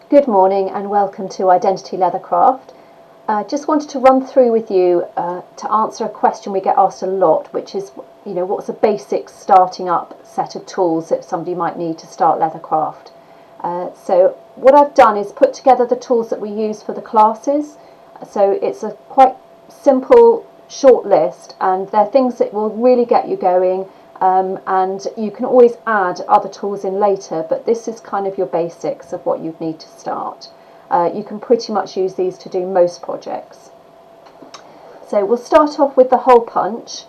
Good morning and welcome to Identity Leathercraft. Just wanted to run through with you to answer a question we get asked a lot, which is, what's a basic starting up set of tools that somebody might need to start Leathercraft. So what I've done is put together the tools that we use for the classes. So it's a quite simple, short list, and they're things that will really get you going. And you can always add other tools in later, but this is kind of your basics of what you'd need to start. You can pretty much use these to do most projects. So we'll start off with the hole punch.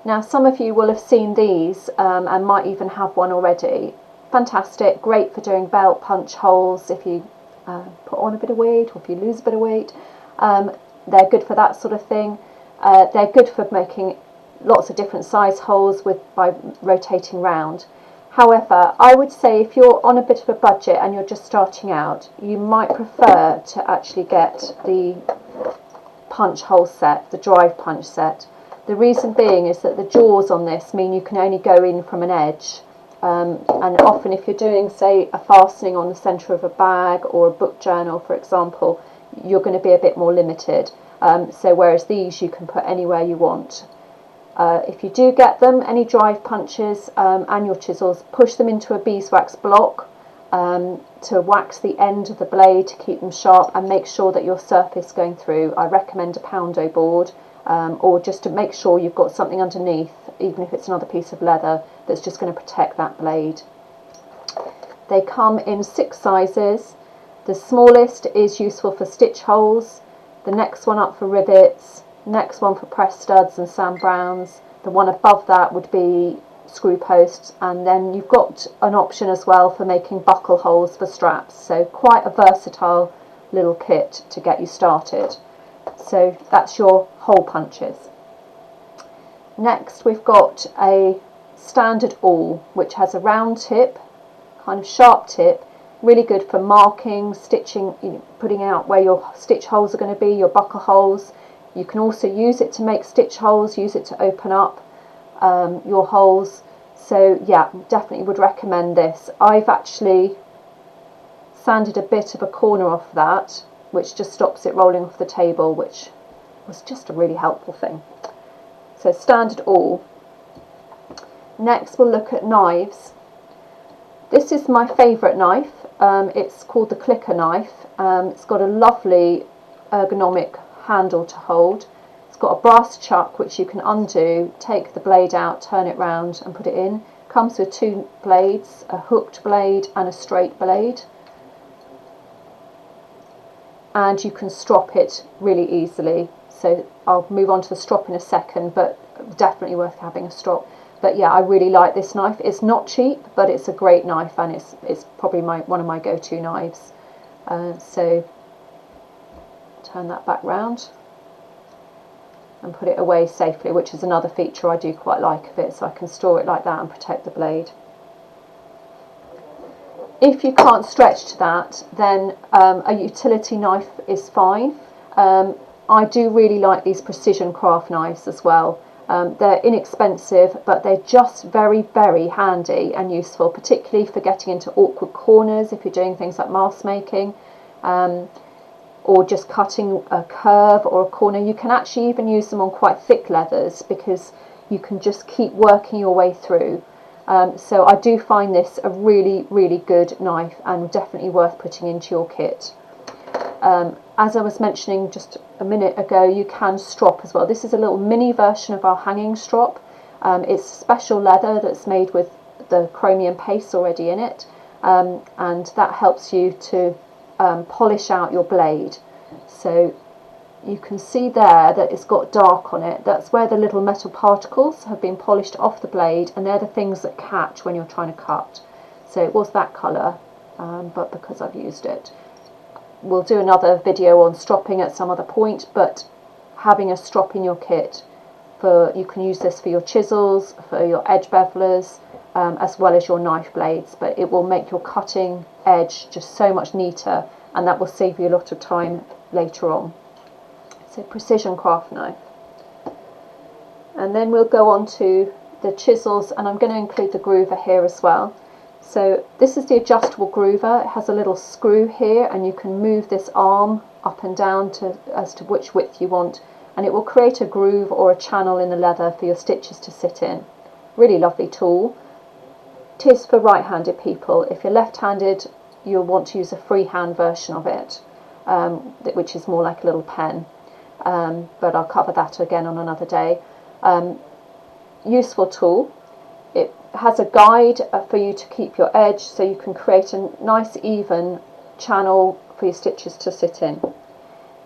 Now some of you will have seen these and might even have one already. Fantastic, great for doing belt punch holes if you put on a bit of weight or if you lose a bit of weight. They're good for that sort of thing. They're good for making lots of different size holes by rotating round. However, I would say if you're on a bit of a budget and you're just starting out, you might prefer to actually get the punch hole set, the drive punch set. The reason being is that the jaws on this mean you can only go in from an edge, and often if you're doing, say, a fastening on the centre of a bag or a book journal, for example, you're going to be a bit more limited. So whereas these you can put anywhere you want. If you do get them, any drive punches and your chisels, push them into a beeswax block to wax the end of the blade to keep them sharp, and make sure that your surface going through, I recommend a poundo board, or just to make sure you've got something underneath, even if it's another piece of leather, that's just going to protect that blade. They come in 6 sizes. The smallest is useful for stitch holes, the next one up for rivets, next one for press studs and Sam Browns, the one above that would be screw posts, and then you've got an option as well for making buckle holes for straps. So quite a versatile little kit to get you started. So that's your hole punches. Next we've got a standard awl which has a round tip, kind of sharp tip, really good for marking, stitching, putting out where your stitch holes are going to be, your buckle holes. You can also use it to make stitch holes, use it to open up your holes. So yeah, definitely would recommend this. I've actually sanded a bit of a corner off that, which just stops it rolling off the table, which was just a really helpful thing. So standard awl. Next we'll look at knives. This is my favourite knife. It's called the clicker knife. It's got a lovely ergonomic handle to hold. It's got a brass chuck which you can undo, take the blade out, turn it round and put it in. Comes with 2 blades, a hooked blade and a straight blade, and you can strop it really easily. So I'll move on to the strop in a second, but definitely worth having a strop. But yeah, I really like this knife. It's not cheap, but it's a great knife, and it's probably one of my go-to knives. So turn that back round and put it away safely, which is another feature I do quite like of it, so I can store it like that and protect the blade. If you can't stretch to that, then a utility knife is fine. I do really like these precision craft knives as well. They're inexpensive, but they're just very, very handy and useful, particularly for getting into awkward corners if you're doing things like mask making. Or just cutting a curve or a corner. You can actually even use them on quite thick leathers because you can just keep working your way through. So I do find this a really, really good knife and definitely worth putting into your kit. As I was mentioning just a minute ago, you can strop as well. This is a little mini version of our hanging strop. It's special leather that's made with the chromium paste already in it, and that helps you to polish out your blade. So you can see there that it's got dark on it. That's where the little metal particles have been polished off the blade, and they're the things that catch when you're trying to cut. So it was that colour, but because I've used it. We'll do another video on stropping at some other point, but having a strop in your kit, you can use this for your chisels, for your edge bevelers, as well as your knife blades, but it will make your cutting edge just so much neater, and that will save you a lot of time later on. So precision craft knife. And then we'll go on to the chisels, and I'm going to include the groover here as well. So this is the adjustable groover. It has a little screw here, and you can move this arm up and down as to which width you want, and it will create a groove or a channel in the leather for your stitches to sit in. Really lovely tool. It is for right-handed people. If you're left-handed, you'll want to use a freehand version of it, which is more like a little pen, but I'll cover that again on another day. Useful tool. It has a guide for you to keep your edge, so you can create a nice even channel for your stitches to sit in.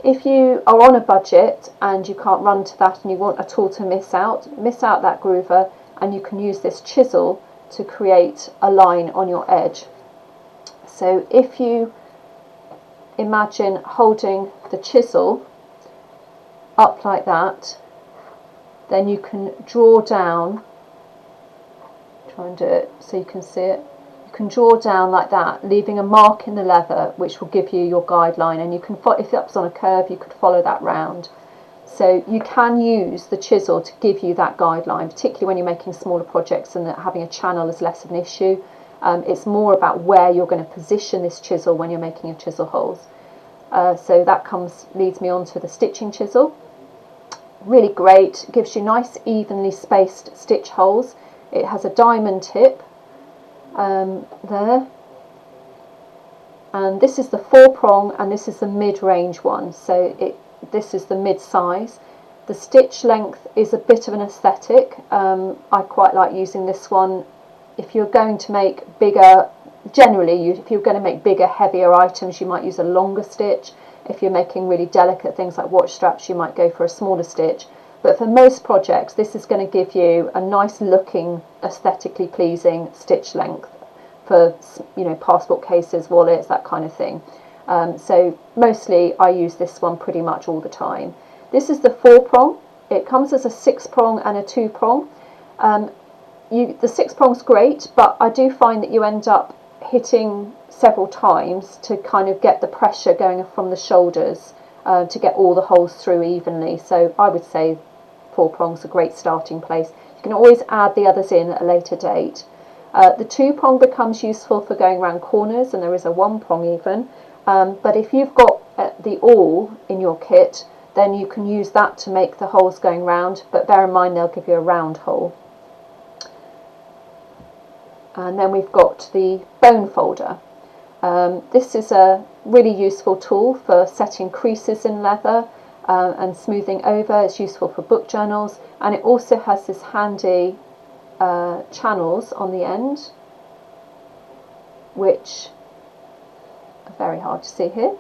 If you are on a budget and you can't run to that and you want a tool to miss out that groover, and you can use this chisel to create a line on your edge. So if you imagine holding the chisel up like that, then you can draw down, try and do it so you can see it. You can draw down like that, leaving a mark in the leather which will give you your guideline, and you can, if that was on a curve, you could follow that round. So you can use the chisel to give you that guideline, particularly when you're making smaller projects and that having a channel is less of an issue. It's more about where you're going to position this chisel when you're making your chisel holes. So that leads me on to the stitching chisel. Really great, gives you nice evenly spaced stitch holes. It has a diamond tip there, and this is the 4-prong and this is the mid-range one, so this is the mid-size. The stitch length is a bit of an aesthetic. I quite like using this one. If you're going to make bigger, generally if you're going to make bigger, heavier items, you might use a longer stitch. If you're making really delicate things like watch straps, you might go for a smaller stitch. But for most projects, this is going to give you a nice looking, aesthetically pleasing stitch length for, you know, passport cases, wallets, that kind of thing. So mostly I use this one pretty much all the time. This is the 4-prong. It comes as a 6-prong and a 2-prong. The 6-prong's great, but I do find that you end up hitting several times to kind of get the pressure going from the shoulders to get all the holes through evenly. So I would say 4-prong's a great starting place. You can always add the others in at a later date. The 2-prong becomes useful for going around corners, and there is a 1-prong even. But if you've got the awl in your kit, then you can use that to make the holes going round, but bear in mind they'll give you a round hole. And then we've got the bone folder. This is a really useful tool for setting creases in leather and smoothing over. It's useful for book journals, and it also has this handy channels on the end, which are very hard to see here,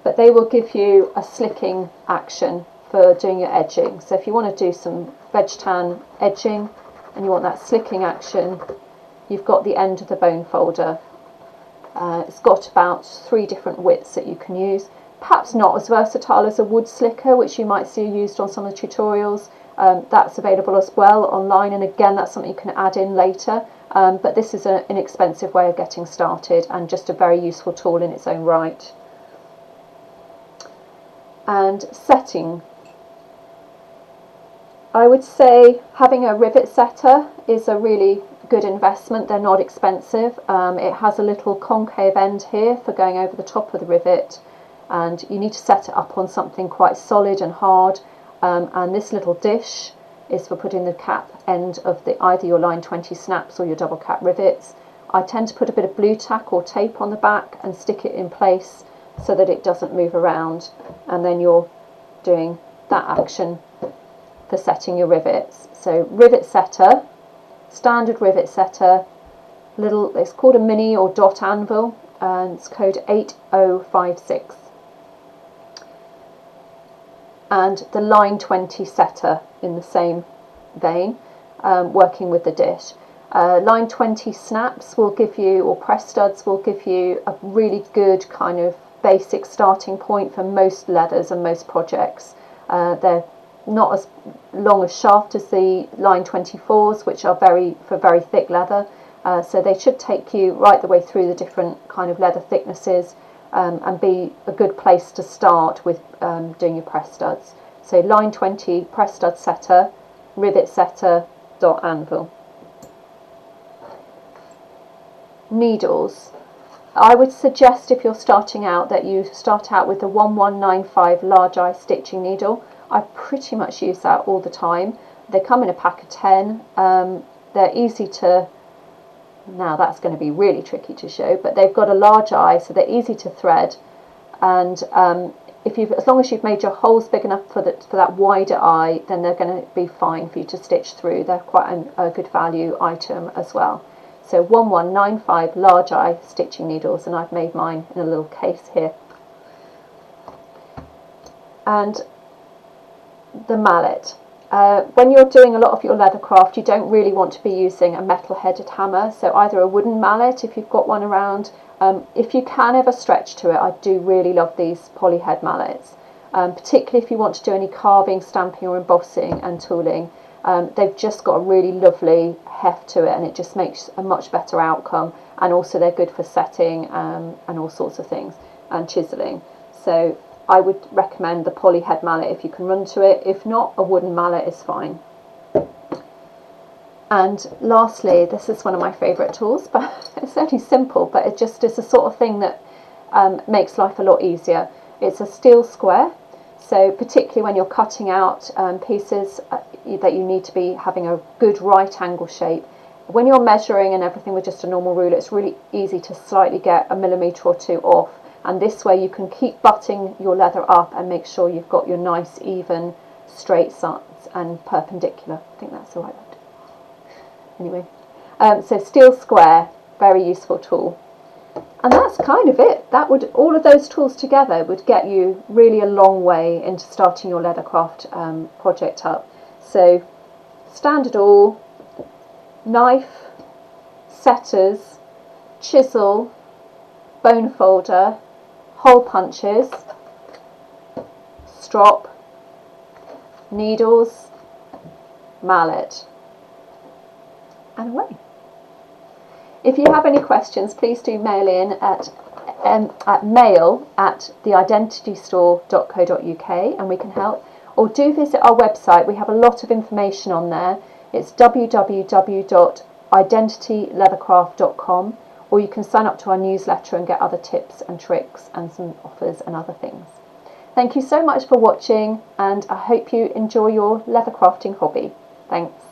but they will give you a slicking action for doing your edging. So if you want to do some veg tan edging and you want that slicking action, you've got the end of the bone folder. It's got about 3 different widths that you can use. Perhaps not as versatile as a wood slicker, which you might see used on some of the tutorials. That's available as well online, and again that's something you can add in later. But this is an inexpensive way of getting started and just a very useful tool in its own right. And setting. I would say having a rivet setter is a really good investment. They're not expensive. It has a little concave end here for going over the top of the rivet, and you need to set it up on something quite solid and hard. And this little dish is for putting the cap end of either your line 20 snaps or your double cap rivets. I tend to put a bit of blue tack or tape on the back and stick it in place so that it doesn't move around, and then you're doing that action for setting your rivets. So rivet setter, standard rivet setter, it's called a mini or dot anvil, and it's code 8056. And the line 20 setter in the same vein, working with the dish. Line 20 snaps will give you, or press studs will give you, a really good kind of basic starting point for most leathers and most projects. They're not as long as shaft as the line 24s, which are for very thick leather, so they should take you right the way through the different kind of leather thicknesses, and be a good place to start with doing your press studs. So line 20 press stud setter, rivet setter, dot anvil. needles, I would suggest, if you're starting out, that you start out with the 1195 large eye stitching needle. I pretty much use that all the time. They come in a pack of 10. They're easy to, now that's going to be really tricky to show, but they've got a large eye, so they're easy to thread. And as long as you've made your holes big enough for that wider eye, then they're going to be fine for you to stitch through. They're quite a good value item as well. So 1195 large eye stitching needles, and I've made mine in a little case here. And the mallet. When you're doing a lot of your leathercraft, you don't really want to be using a metal headed hammer, so either a wooden mallet if you've got one around. If you can ever stretch to it, I do really love these poly head mallets, particularly if you want to do any carving, stamping or embossing and tooling. They've just got a really lovely heft to it, and it just makes a much better outcome, and also they're good for setting and all sorts of things, and chiseling. So I would recommend the poly head mallet if you can run to it. If not, a wooden mallet is fine. And lastly, this is one of my favourite tools, but it's only simple, but it just is the sort of thing that makes life a lot easier. It's a steel square, so particularly when you're cutting out pieces that you need to be having a good right angle shape. When you're measuring and everything with just a normal ruler, it's really easy to slightly get a millimetre or two off, and this way you can keep butting your leather up and make sure you've got your nice even straight sides and perpendicular. I think that's the right word. Anyway, so steel square, very useful tool. And that's kind of it. All of those tools together would get you really a long way into starting your leathercraft project up. So standard awl, knife, setters, chisel, bone folder, hole punches, strop, needles, mallet, and away. If you have any questions, please do mail in at mail@theidentitystore.co.uk and we can help. Or do visit our website. We have a lot of information on there. It's www.identityleathercraft.com, or you can sign up to our newsletter and get other tips and tricks and some offers and other things. Thank you so much for watching, and I hope you enjoy your leather crafting hobby. Thanks.